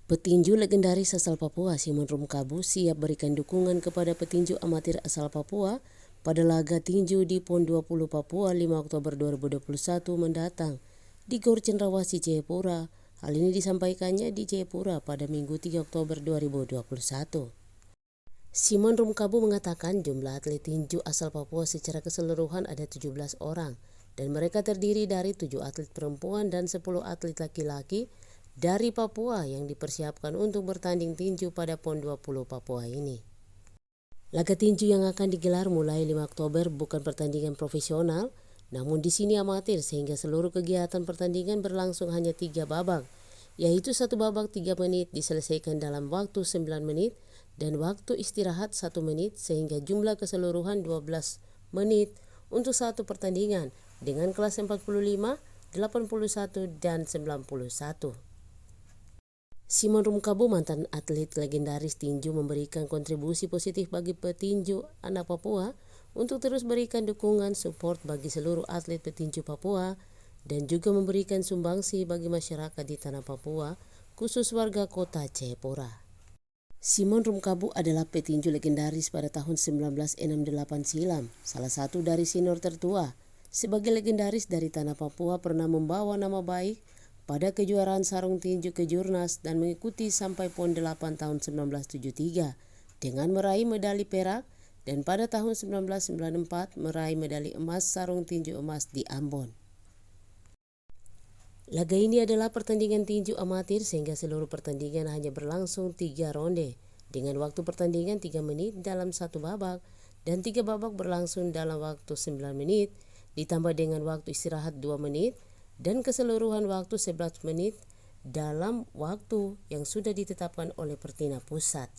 Petinju legendaris asal Papua Simon Rumkabu siap berikan dukungan kepada petinju amatir asal Papua pada laga tinju di PON 20 Papua 5 Oktober 2021 mendatang di Gor Cendrawasih Jayapura. Hal ini disampaikannya di Jayapura pada Minggu 3 Oktober 2021. Simon Rumkabu mengatakan jumlah atlet tinju asal Papua secara keseluruhan ada 17 orang dan mereka terdiri dari 7 atlet perempuan dan 10 atlet laki-laki dari Papua yang dipersiapkan untuk bertanding tinju pada PON 20 Papua ini. Laga tinju yang akan digelar mulai 5 Oktober bukan pertandingan profesional, namun di sini amatir sehingga seluruh kegiatan pertandingan berlangsung hanya 3 babak, yaitu 1 babak 3 menit diselesaikan dalam waktu 9 menit dan waktu istirahat 1 menit sehingga jumlah keseluruhan 12 menit untuk satu pertandingan dengan kelas 45, 81, dan 91. Simon Rumkabu, mantan atlet legendaris tinju, memberikan kontribusi positif bagi petinju anak Papua untuk terus berikan dukungan support bagi seluruh atlet petinju Papua dan juga memberikan sumbangsi bagi masyarakat di tanah Papua, khusus warga kota Jayapura. Simon Rumkabu adalah petinju legendaris pada tahun 1968 silam, salah satu dari senior tertua. Sebagai legendaris dari tanah Papua pernah membawa nama baik pada kejuaraan sarung tinju kejurnas dan mengikuti sampai PON 8 tahun 1973 dengan meraih medali perak dan pada tahun 1994 meraih medali emas sarung tinju emas di Ambon. Laga ini adalah pertandingan tinju amatir sehingga seluruh pertandingan hanya berlangsung 3 ronde dengan waktu pertandingan 3 menit dalam satu babak dan 3 babak berlangsung dalam waktu 9 menit ditambah dengan waktu istirahat 2 menit dan keseluruhan waktu 11 menit dalam waktu yang sudah ditetapkan oleh Pertina Pusat.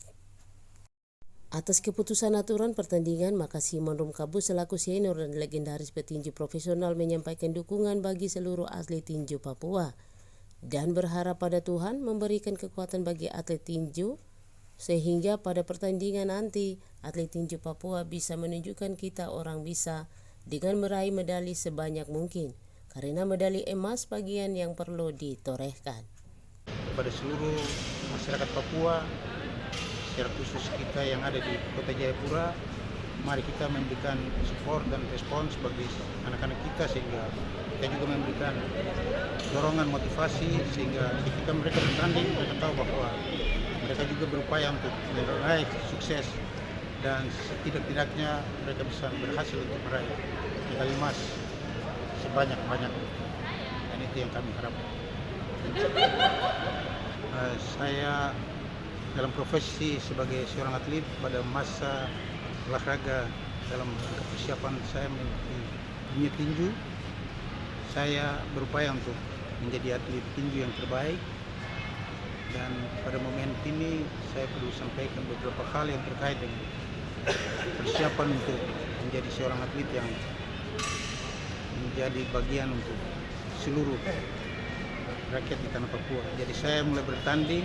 Atas keputusan aturan pertandingan, maka Simon Rumkabu selaku senior dan legendaris petinju profesional menyampaikan dukungan bagi seluruh atlet tinju Papua dan berharap pada Tuhan memberikan kekuatan bagi atlet tinju sehingga pada pertandingan nanti atlet tinju Papua bisa menunjukkan kita orang bisa dengan meraih medali sebanyak mungkin. Karena medali emas bagian yang perlu ditorehkan. Kepada seluruh masyarakat Papua, secara khusus kita yang ada di kota Jayapura, mari kita memberikan support dan respons bagi anak-anak kita sehingga kita juga memberikan dorongan motivasi sehingga ketika mereka bertanding mereka tahu bahwa mereka juga berupaya untuk meraih sukses dan setidak-tidaknya mereka bisa berhasil untuk meraih medali emas sebanyak-banyak, dan itu yang kami harapkan. Saya dalam profesi sebagai seorang atlet pada masa olahraga dalam persiapan saya di dunia tinju, saya berupaya untuk menjadi atlet tinju yang terbaik, dan pada momen ini saya perlu sampaikan beberapa hal yang terkait dengan persiapan untuk menjadi seorang atlet yang menjadi bagian untuk seluruh rakyat di tanah Papua. Jadi saya mulai bertanding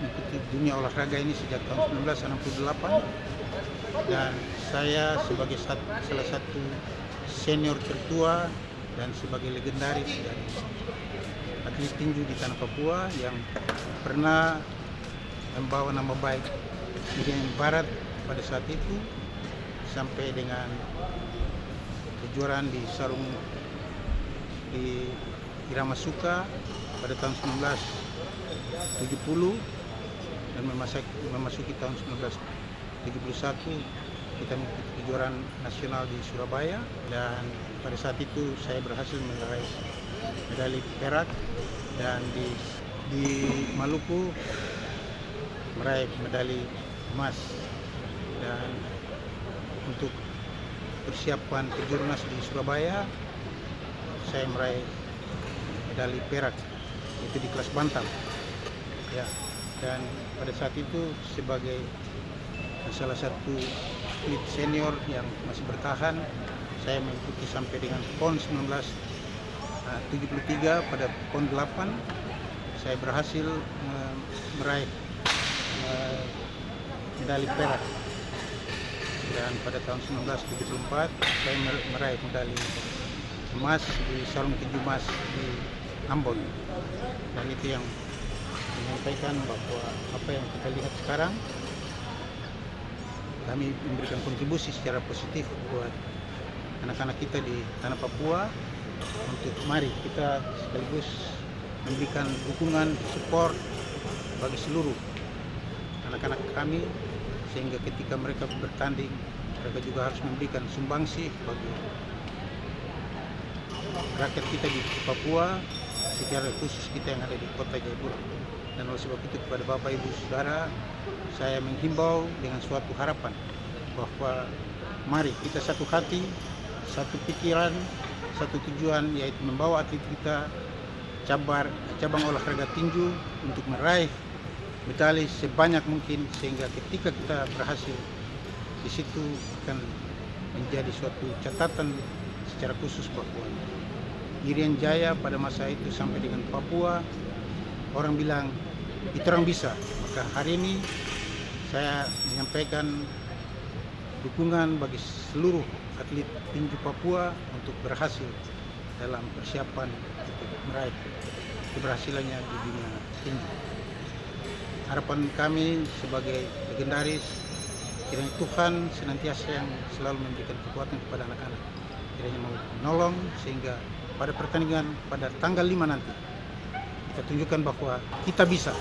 mengikuti dunia olahraga ini sejak tahun 1968 dan saya sebagai salah satu senior tertua dan sebagai legendaris dari atlet tinju di tanah Papua yang pernah membawa nama baik Irian Barat pada saat itu sampai dengan kejuaraan di sarung di Irama Suka pada tahun 1970 dan memasuki tahun 1971 kita mengikuti kejuaraan nasional di Surabaya, dan pada saat itu saya berhasil meraih medali perak dan di Maluku meraih medali emas, dan untuk persiapan kejurnas di Surabaya saya meraih medali perak itu di kelas bantam ya, dan pada saat itu sebagai salah satu atlet senior yang masih bertahan saya mengikuti sampai dengan PON 1973. Pada PON 8 saya berhasil meraih medali perak, dan pada tahun 1974 saya meraih medali emas di sarung tinju emas di Ambon, dan itu yang menyampaikan bahwa apa yang kita lihat sekarang, kami memberikan kontribusi secara positif buat anak-anak kita di tanah Papua untuk mari kita sekaligus memberikan dukungan, support bagi seluruh anak-anak kami, sehingga ketika mereka bertanding mereka juga harus memberikan sumbangsi bagi rakyat kita di Papua, secara khusus kita yang ada di kota Jayapura. Dan oleh sebab itu kepada Bapak Ibu Saudara, saya menghimbau dengan suatu harapan bahwa mari kita satu hati, satu pikiran, satu tujuan, yaitu membawa atlet kita cabang olahraga tinju untuk meraih medali sebanyak mungkin, sehingga ketika kita berhasil di situ akan menjadi suatu catatan secara khusus bahwa Irian Jaya pada masa itu sampai dengan Papua, orang bilang itu orang bisa. Maka hari ini saya menyampaikan dukungan bagi seluruh atlet tinju Papua untuk berhasil dalam persiapan untuk meraih keberhasilannya di dunia tinju. Harapan kami sebagai legendaris, kiranya Tuhan senantiasa yang selalu memberikan kekuatan kepada anak-anak, kiranya menolong sehingga pada pertandingan pada tanggal 5 nanti kita tunjukkan bahwa kita bisa.